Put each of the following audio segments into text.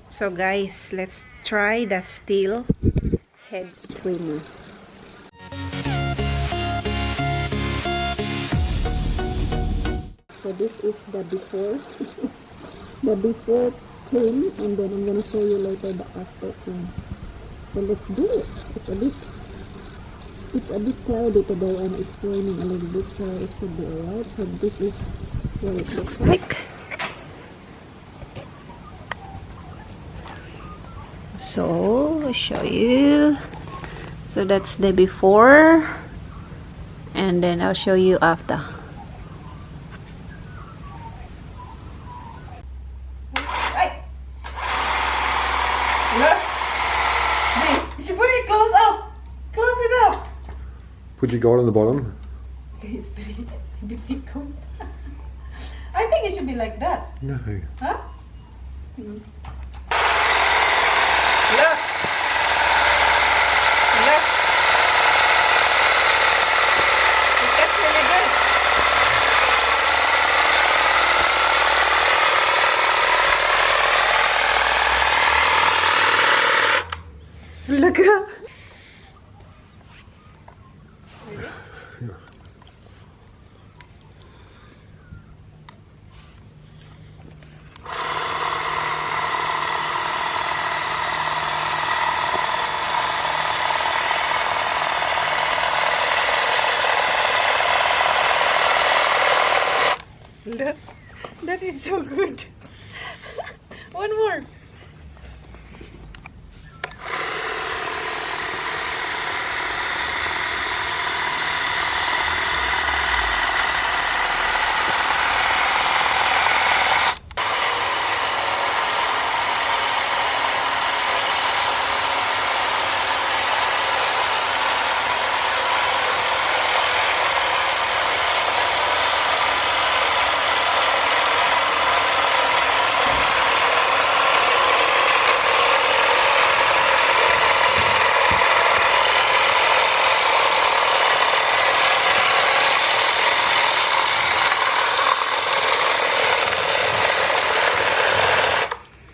So guys, let's try the Stihl head trimmer. So this is the before the before trim, and then I'm gonna show you later the after trim. So let's do it. It's a bit cloudy today and it's raining a little bit, so it should be alright. So this is what it looks like. So I'll show you. So that's the before, and then I'll show you after. Put your guard on the bottom. It's pretty difficult. I think it should be like that. No. Huh? Mm. Look! Look! That's really good. Look up! That is so good. One more.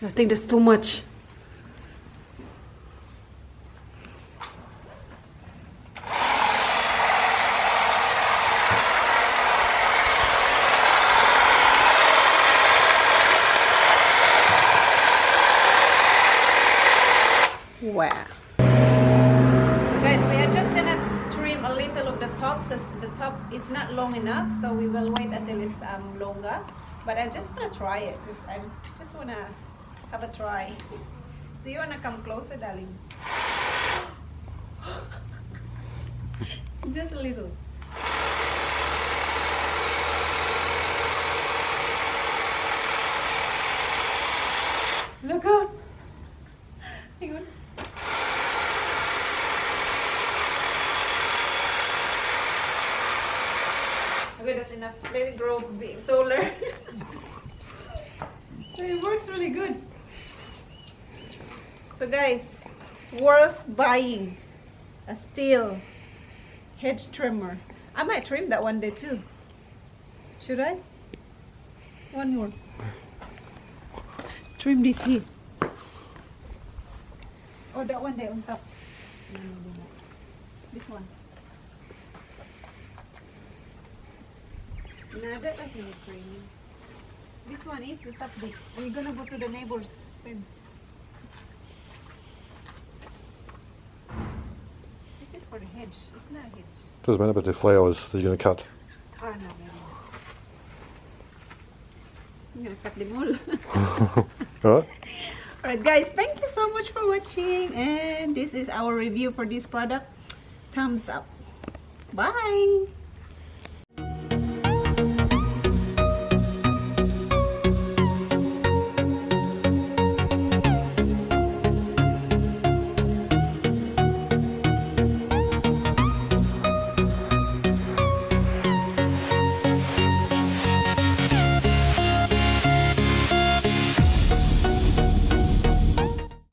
I think that's too much. Wow. So guys, we are just gonna trim a little of the top because the top is not long enough, so we will wait until it's longer. But I just want to try it because I just want to have a try. So you want to come closer, darling? Just a little. Look out! Hang on. Okay, that's enough. Let it grow big, taller. So it works really good. So guys, worth buying a Stihl hedge trimmer. I might trim that one day too. Should I? One more. Trim this here. Or that one there on top. No. This one. No, that doesn't need trimming. This one is the top bit. We're gonna go to the neighbor's fence. This is for the hedge. It's not a hedge. Doesn't matter about the flowers that you're going to cut. Oh no. I'm gonna cut them all. Alright? Alright guys, thank you so much for watching, and this is our review for this product. Thumbs up. Bye!